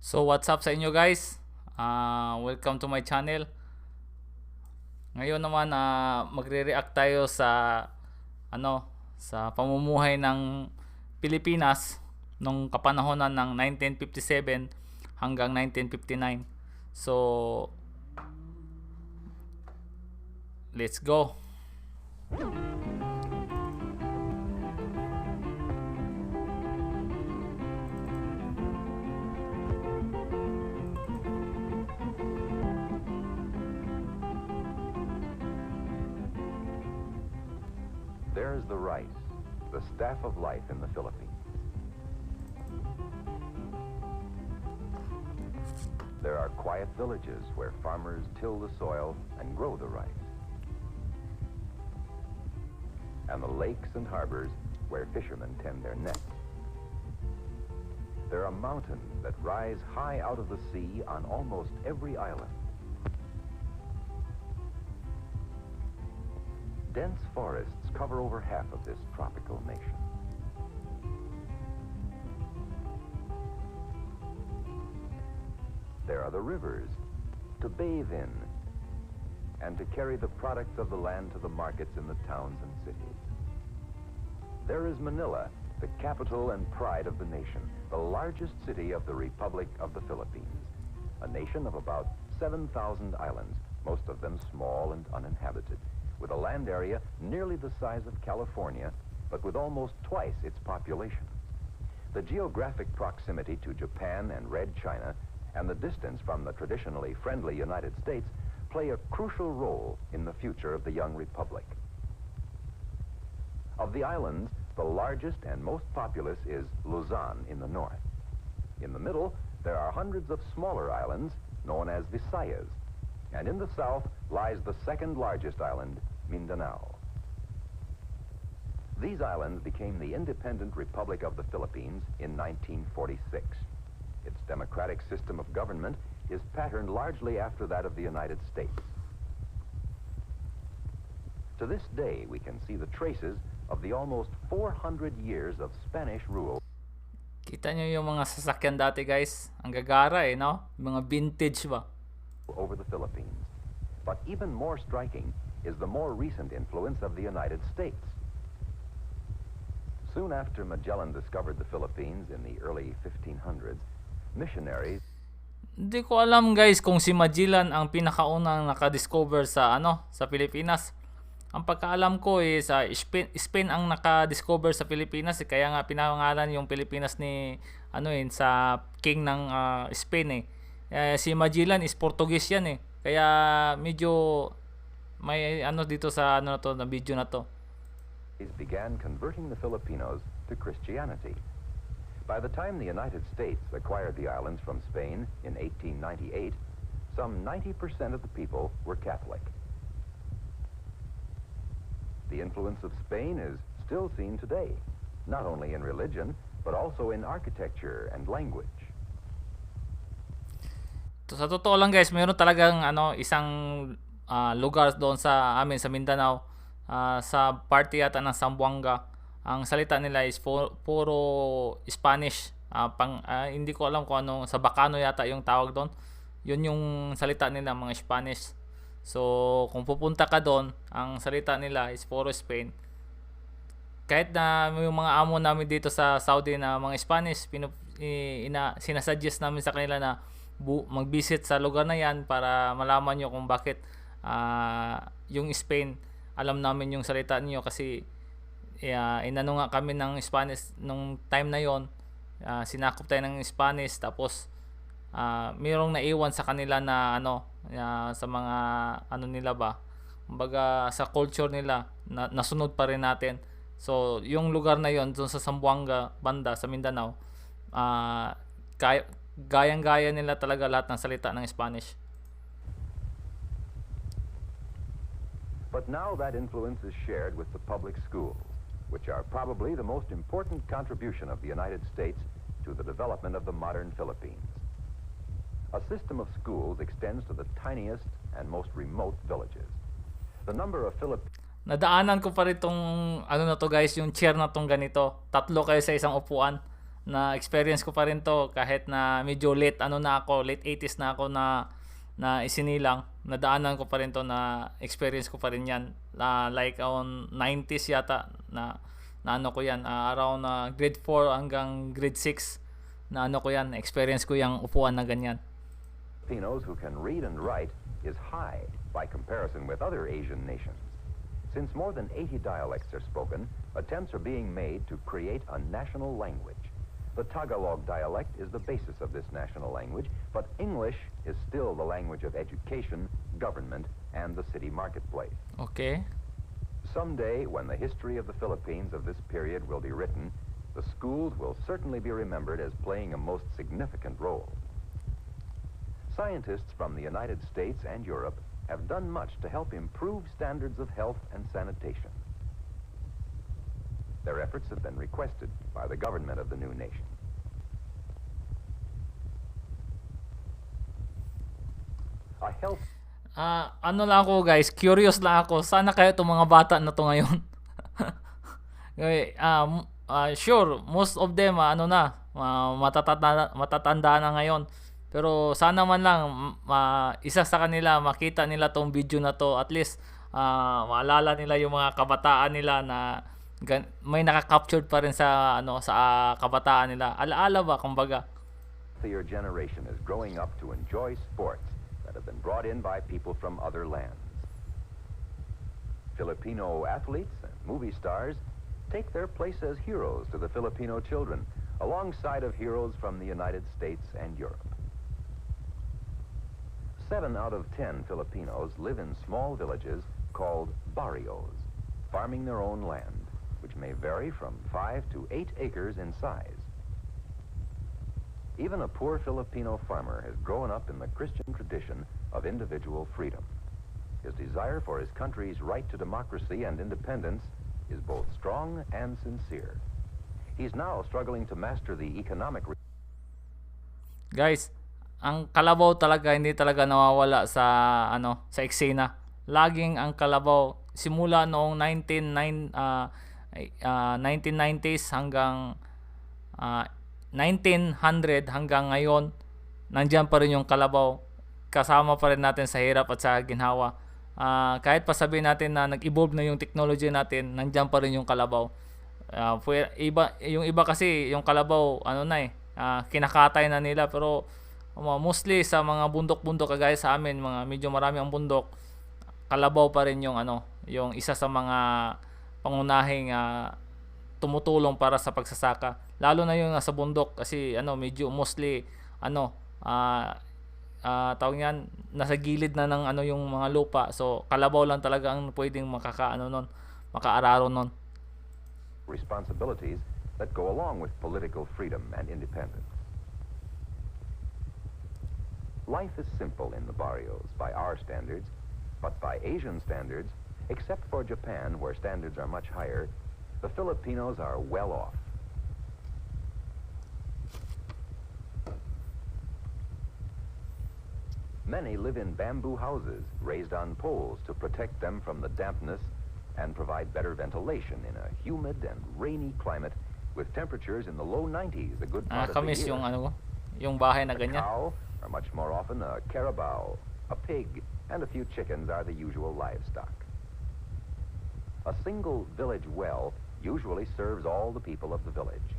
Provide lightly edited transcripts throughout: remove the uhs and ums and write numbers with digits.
So what's up sa inyo guys? Welcome to my channel. Ngayon naman magre-react tayo sa sa pamumuhay ng Pilipinas nung kapanahonan ng 1957 hanggang 1959. So let's go. There's the rice, the staff of life in the Philippines. There are quiet villages where farmers till the soil and grow the rice. And the lakes and harbors where fishermen tend their nets. There are mountains that rise high out of the sea on almost every island. Dense forests cover over half of this tropical nation. There are the rivers to bathe in and to carry the products of the land to the markets in the towns and cities. There is Manila, the capital and pride of the nation, the largest city of the Republic of the Philippines, a nation of about 7,000 islands, most of them small and uninhabited, with a land area nearly the size of California, but with almost twice its population. The geographic proximity to Japan and Red China and the distance from the traditionally friendly United States play a crucial role in the future of the young republic. Of the islands, the largest and most populous is Luzon in the north. In the middle, there are hundreds of smaller islands known as Visayas, and in the south lies the second largest island, Mindanao. These islands became the independent Republic of the Philippines in 1946. Its democratic system of government is patterned largely after that of the United States. To this day, we can see the traces of the almost 400 years of Spanish rule. Kita nyo yung mga sasakyan dati guys. Ang gagara no? Mga vintage ba? Over the Philippines. But even more striking is the more recent influence of the United States. Soon after Magellan discovered the Philippines in the early 1500s, missionaries... Hindi ko alam guys kung si Magellan ang pinakaunang nakadiscover sa sa Pilipinas. Ang pagkaalam ko is Spain ang nakadiscover sa Pilipinas, kaya nga pinangalan yung Pilipinas ni sa king ng Spain si Magellan is Portuguese yan kaya medyo may dito sa na video na to. Began converting the Filipinos to Christianity. By the time the United States acquired the islands from Spain in 1898, some 90% of the people were Catholic. The influence of Spain is still seen today, not only in religion, but also in architecture and language. Sa totoo lang guys, mayroon talagang isang lugar doon sa amin sa Mindanao, sa party yata ng Zamboanga. Ang salita nila is puro Spanish. Hindi ko alam kung ano, sa Bacano yata yung tawag doon. Yun yung salita nila, mga Spanish. So, kung pupunta ka doon, ang salita nila is puro Spain. Kahit na yung mga amo namin dito sa Saudi na mga Spanish, sinasuggest namin sa kanila na mag-visit sa lugar na yan para malaman nyo kung bakit yung Spain, alam namin yung salita niyo kasi inano nga kami ng Spanish nung time na yon. Sinakop tayo ng Spanish, tapos mayroong naiwan sa kanila na sa mga nila ba, kumbaga sa culture nila nasunod pa rin natin. So yung lugar na yon doon sa Zamboanga banda sa Mindanao, gayang-gaya nila talaga lahat ng salita ng Spanish. But now that influence is shared with the public schools, which are probably the most important contribution of the United States to the development of the modern Philippines. A system of schools extends to the tiniest and most remote villages. The number of Nadaanan ko pa rin tong na to guys, yung chair na tong ganito. 3 kayo sa isang upuan. na experience ko pa rin to kahit na medyo late ano na ako, late 80s na ako na isinilang. Nadaanan ko pa rin to na experience ko pa rin yan. Like on 90s yata na ano ko yan, around grade 4 hanggang grade 6 na ano ko yan, experience ko yung upuan na ganyan. Filipinos who can read and write is high by comparison with other Asian nations. Since more than 80 dialects are spoken, attempts are being made to create a national language. The Tagalog dialect is the basis of this national language, but English is still the language of education, government, and the city marketplace. Okay. Someday, when the history of the Philippines of this period will be written, the schools will certainly be remembered as playing a most significant role. Scientists from the United States and Europe have done much to help improve standards of health and sanitation. Their efforts have been requested by the government of the new nation. A health Ano lang ako guys, curious lang ako. Sana kaya itong mga bata na to ngayon. Okay, sure, most of them matatanda na ngayon. Pero sana man lang isa sa kanila makita nila tong video na to, at least maalala nila yung mga kabataan nila na may naka-captured pa rin sa kabataan nila. Alaala ba kumbaga. healthier generation is growing up to enjoy sports that have been brought in by people from other lands. Filipino athletes and movie stars take their place as heroes to the Filipino children, alongside of heroes from the United States and Europe. 7 out of 10 Filipinos live in small villages called barrios, farming their own land, which may vary from 5 to 8 acres in size. Even a poor Filipino farmer has grown up in the Christian tradition of individual freedom. His desire for his country's right to democracy and independence is both strong and sincere. He's now struggling to master the economic... Guys, ang kalabaw talaga hindi talaga nawawala sa eksena. Laging ang kalabaw simula noong 1990s hanggang 1900 hanggang ngayon, nandiyan pa rin yung kalabaw. Kasama pa rin natin sa hirap at sa ginhawa. Kahit pa sabihin natin na nag-evolve na yung technology natin, nandiyan pa rin yung kalabaw. Yung iba kasi yung kalabaw kinakatay na nila, pero mostly sa mga bundok-bundok kagaya sa amin, mga medyo marami ang bundok, kalabaw pa rin yung isa sa mga pangunahing tumutulong para sa pagsasaka, lalo na yung nasa bundok kasi medyo mostly tawag niyan, nasa gilid na ng yung mga lupa, so kalabaw lang talaga ang pwedeng makaararo nun. responsibilities that go along with political freedom and independence. Life is simple in the barrios by our standards, but by Asian standards, except for Japan where standards are much higher, the Filipinos are well off. Many live in bamboo houses raised on poles to protect them from the dampness and provide better ventilation in a humid and rainy climate with temperatures in the low 90s a good part of the Kamis year. yung bahay na A ganyan. cow, or much more often a carabao, a pig, and a few chickens are the usual livestock. A single village well usually serves all the people of the village.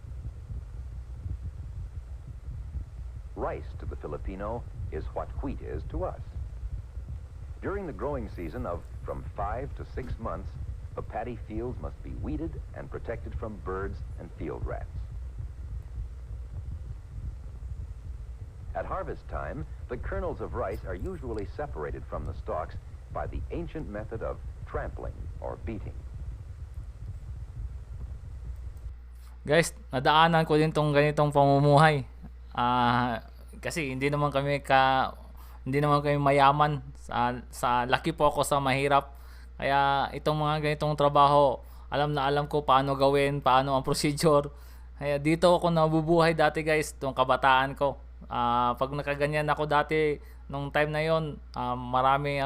Rice to the Filipino is what wheat is to us. During the growing season of from 5 to 6 months, the paddy fields must be weeded and protected from birds and field rats. At harvest time, the kernels of rice are usually separated from the stalks by the ancient method of trampling or beating. Guys, nadaanan ko din tong ganitong pamumuhay. Kasi hindi naman kami mayaman, sa laki po ako sa mahirap. Kaya itong mga ganitong trabaho, alam na alam ko paano gawin, paano ang procedure. Kaya dito ako nabubuhay dati guys, itong kabataan ko. Pag nakaganyan ako dati, nung time na yon, marami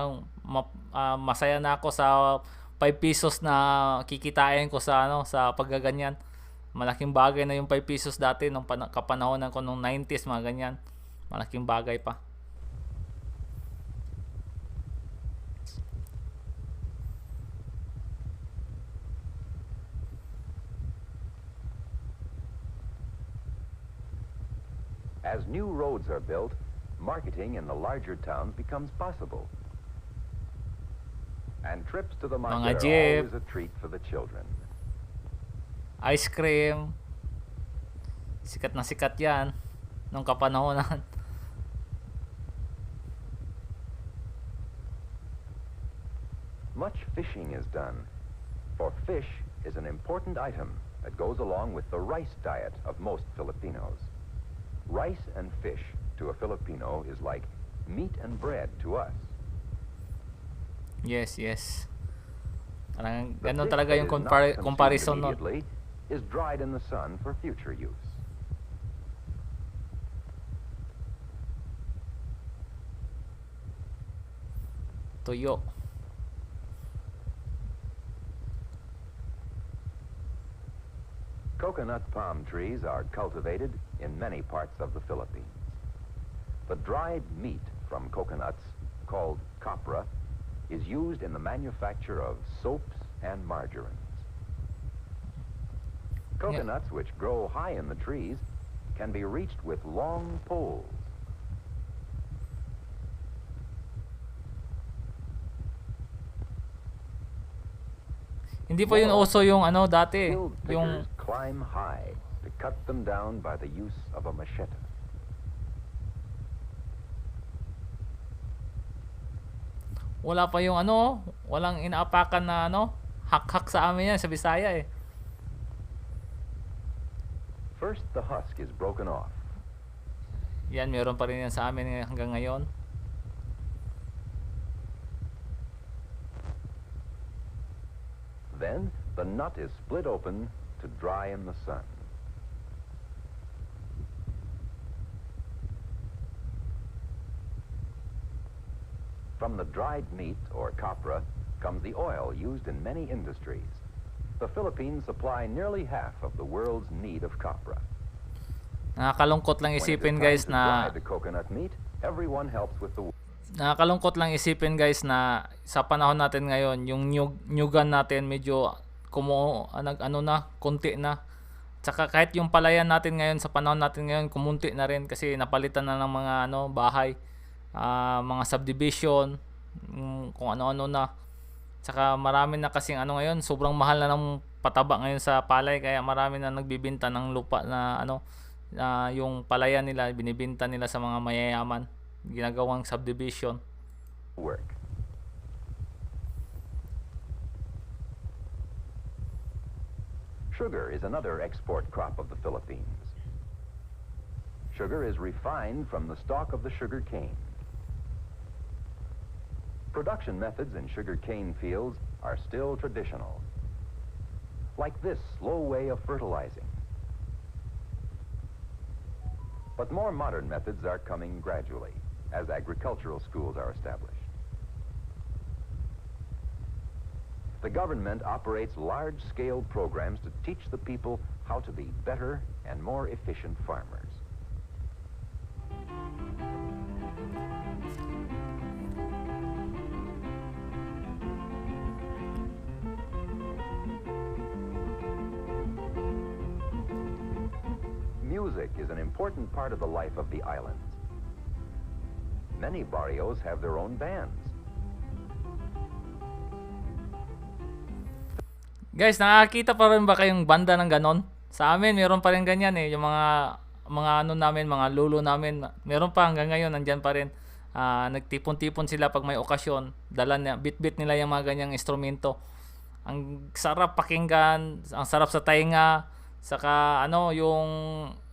masaya na ako sa 5 pesos na kikitain ko sa paggaganyan. Malaking bagay na yung 5 pesos dati nung kapanahonan ko nung 90s, mga ganyan. Malaking bagay pa. As new roads are built, marketing in the larger towns becomes possible. And trips to the Mga market are jeep, always a treat for the children. ice cream, sikat na sikat yan nung kapanahonan. Much fishing is done, for fish is an important item that goes along with the rice diet of most Filipinos. Rice and fish to a Filipino is like meat and bread to us. Yes, yes. Parang The ganun fish talaga that yung is not consumed comparison nun. immediately is dried in the sun for future use. Tuyo. Coconut palm trees are cultivated in many parts of the Philippines. The dried meat from coconuts, called copra, is used in the manufacture of soaps and margarines. Coconuts, which grow high in the trees, can be reached with long poles. Hindi pa yun uso yung ano dati, Skilled yung pickers climb high to cut them down by the use of a machete. wala pa yung ano, walang inaapakan na ano, hak-hak sa amin yan sa Bisaya eh. First, the husk is broken off. Yan, meron pa rin yan sa amin hanggang ngayon. Then, the nut is split open to dry in the sun. From the dried meat, or copra, comes the oil used in many industries. The Philippines supply nearly half of the world's need of copra. Nakakalungkot lang When it is isipin time guys to na dry the coconut meat, everyone helps with the nakakalungkot lang isipin guys na sa panahon natin ngayon, yung nyugan natin medyo ano na, konti na. Tsaka kahit yung palayan natin ngayon sa panahon natin ngayon, kumunti na rin kasi napalitan na ng mga ano, bahay, mga subdivision, kung ano-ano na. Tsaka marami na kasing ano ngayon, sobrang mahal na ng pataba ngayon sa palay kaya marami na nagbibenta ng lupa na ano, yung palayan nila binibenta nila sa mga mayayaman, ginagawang subdivision. work. Sugar is another export crop of the Philippines. Sugar is refined from the stalk of the sugar cane. Production methods in sugar cane fields are still traditional, like this slow way of fertilizing. But more modern methods are coming gradually as agricultural schools are established. The government operates large-scale programs to teach the people how to be better and more efficient farmers. Music is an important part of the life of the islands. Many barrios have their own bands. Guys, nakakita pa rin ba kayong banda ng ganon? Sa amin, meron pa rin ganyan eh. Yung mga ano namin, mga lolo namin, meron pa hanggang ngayon, nandyan pa rin. Nagtipon-tipon sila pag may okasyon. Dala na, bit-bit nila yung mga ganyang instrumento. Ang sarap pakinggan, ang sarap sa tainga, saka ano, yung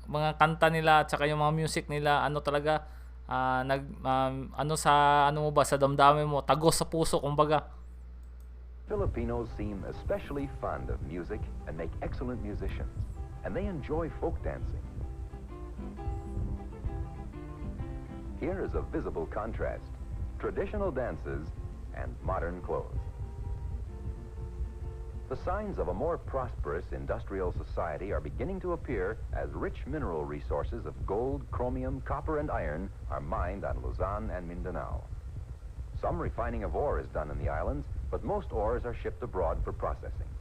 mga kanta nila, at saka yung mga music nila, ano talaga, ano sa, ano mo ba, sa damdamin mo, tagos sa puso, kumbaga. Filipinos seem especially fond of music and make excellent musicians, and they enjoy folk dancing. Here is a visible contrast: traditional dances and modern clothes. The signs of a more prosperous industrial society are beginning to appear as rich mineral resources of gold, chromium, copper, and iron are mined on Luzon and Mindanao. Some refining of ore is done in the islands, but most ores are shipped abroad for processing.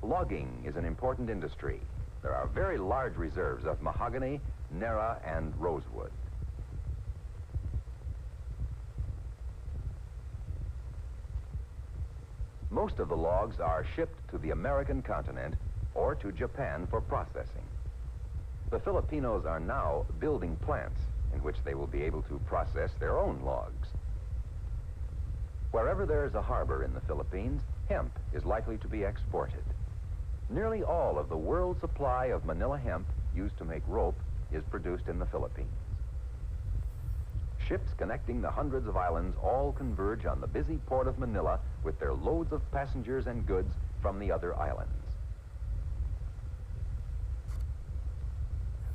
Logging is an important industry. There are very large reserves of mahogany, nara, and rosewood. Most of the logs are shipped to the American continent or to Japan for processing. The Filipinos are now building plants in which they will be able to process their own logs. Wherever there is a harbor in the Philippines, hemp is likely to be exported. Nearly all of the world's supply of Manila hemp used to make rope is produced in the Philippines. Ships connecting the hundreds of islands all converge on the busy port of Manila with their loads of passengers and goods from the other islands.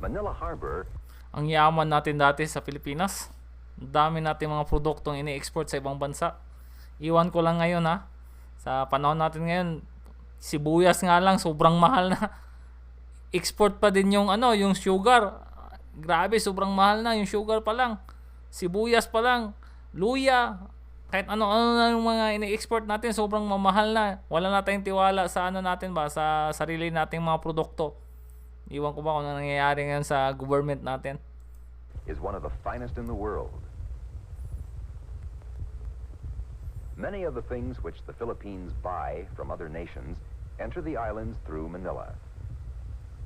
Manila Harbor. Ang yaman natin dati sa Pilipinas. Ang dami natin mga produktong ini-export sa ibang bansa. Iwan ko lang ngayon ha. Sa panahon natin ngayon, sibuyas nga lang sobrang mahal na. Export pa din yung yung sugar. Grabe, sobrang mahal na yung sugar pa lang. Sibuyas pa lang, luya, kahit ano-ano na yung mga ini-export natin, sobrang mamahal na. Wala na tayong tiwala sa natin ba, sa sarili nating mga produkto. Iwan ko ba kung ano nangyayari ngayon sa government natin. Is one of the finest in the world. Many of the things which the Philippines buy from other nations enter the islands through Manila.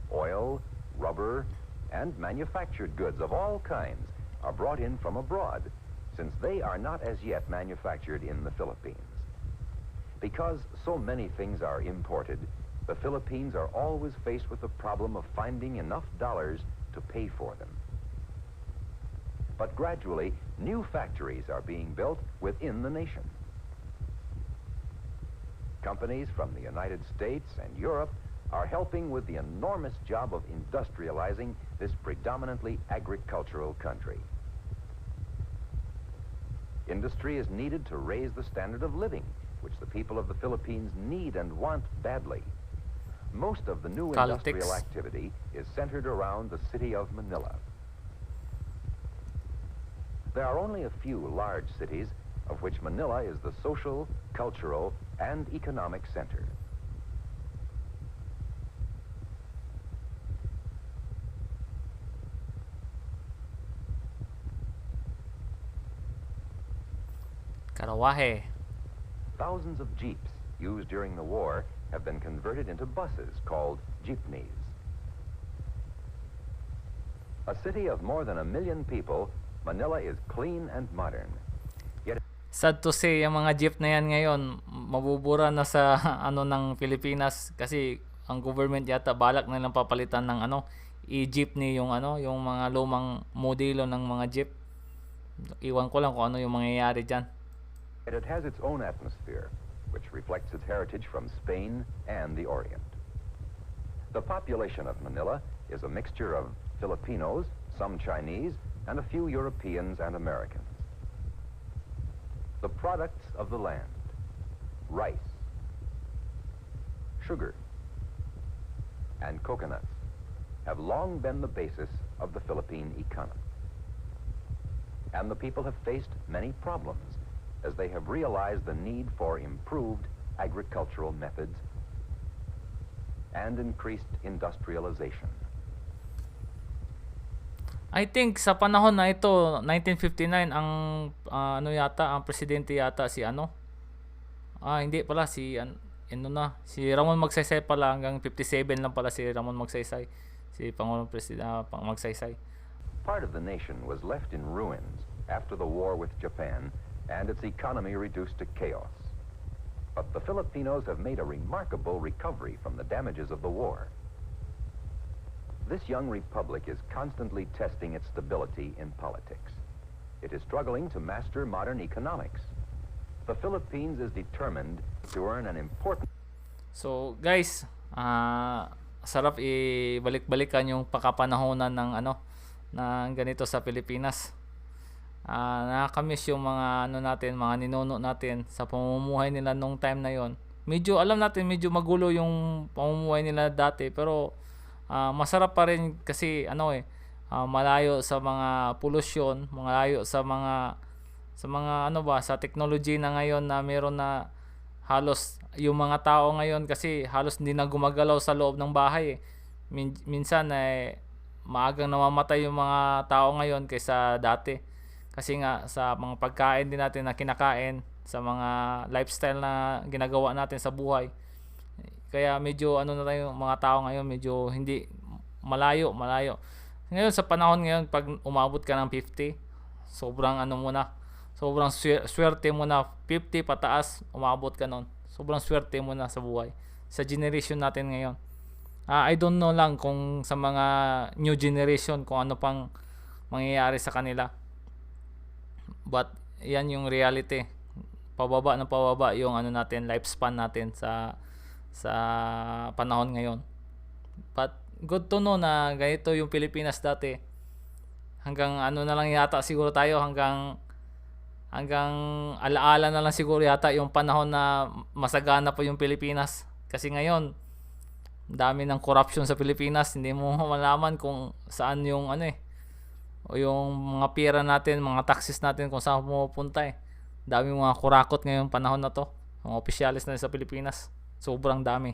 Oil, rubber, and manufactured goods of all kinds are brought in from abroad, since they are not as yet manufactured in the Philippines. Because so many things are imported, the Philippines are always faced with the problem of finding enough dollars to pay for them. But gradually, new factories are being built within the nation. Companies from the United States and Europe are helping with the enormous job of industrializing this predominantly agricultural country. Industry is needed to raise the standard of living, which the people of the Philippines need and want badly. Most of the new industrial activity is centered around the city of Manila. There are only a few large cities, of which Manila is the social, cultural, and economic center. Karawahe. Thousands of jeeps used during the war have been converted into buses called jeepneys. A city of more than 1 million people, Manila is clean and modern. Yet Sad to say, yung mga jeep na yan ngayon, mabubura na sa ng Pilipinas kasi ang government yata balak na lang papalitan ng i-jeepney yung yung mga lumang modelo ng mga jeep. Iwan ko lang kung ano yung mangyayari diyan. it has its own atmosphere, which reflects its heritage from Spain and the Orient. The population of Manila is a mixture of Filipinos, some Chinese, and a few Europeans and Americans. The products of the land: rice, sugar, and coconuts have long been the basis of the Philippine economy. And the people have faced many problems as they have realized the need for improved agricultural methods and increased industrialization. I think sa panahon na ito, 1959, ang ang presidente yata si hindi pala si si Ramon Magsaysay pala, hanggang 57 lang pala si Ramon Magsaysay, si Pangulong Magsaysay. Part of the nation was left in ruins after the war with Japan and its economy reduced to chaos. But the Filipinos have made a remarkable recovery from the damages of the war. This young republic is constantly testing its stability in politics. It is struggling to master modern economics. The Philippines is determined to earn an important... So guys, sarap ibalik-balikan yung pakapanahonan ng ng ganito sa Pilipinas. Nakakamiss yung mga ano natin, mga ninuno natin sa pamumuhay nila nung time na yon. Medyo alam natin medyo magulo yung pamumuhay nila dati, pero masarap pa rin kasi ano malayo sa mga pollution, malayo sa mga ano ba, sa technology na ngayon na meron na halos yung mga tao ngayon kasi halos hindi na gumagalaw sa loob ng bahay eh. Minsan maagang namamatay yung mga tao ngayon kaysa dati. Kasi nga sa mga pagkain din natin na kinakain, sa mga lifestyle na ginagawa natin sa buhay. Kaya medyo ano na tayo mga tao ngayon, medyo hindi malayo. Ngayon sa panahon ngayon pag umabot ka ng 50, sobrang ano mo na, sobrang swerte mo na 50 pataas, umabot ka nun. Sobrang swerte mo na sa buhay. Sa generation natin ngayon. I don't know lang kung sa mga new generation kung ano pang mangyayari sa kanila. But yan yung reality. Pababa na pababa yung ano natin, lifespan natin sa panahon ngayon. But good to know na ganito yung Pilipinas dati. Hanggang ano na lang yata siguro tayo, hanggang alaala na lang siguro yata yung panahon na masagana pa yung Pilipinas. Kasi ngayon, dami ng corruption sa Pilipinas, hindi mo malaman kung saan yung ano o yung mga pera natin, mga taxes natin kung saan pumupunta eh. Dami mga kurakot ngayong panahon na to, mga opisyalis na sa Pilipinas. Sobrang dami.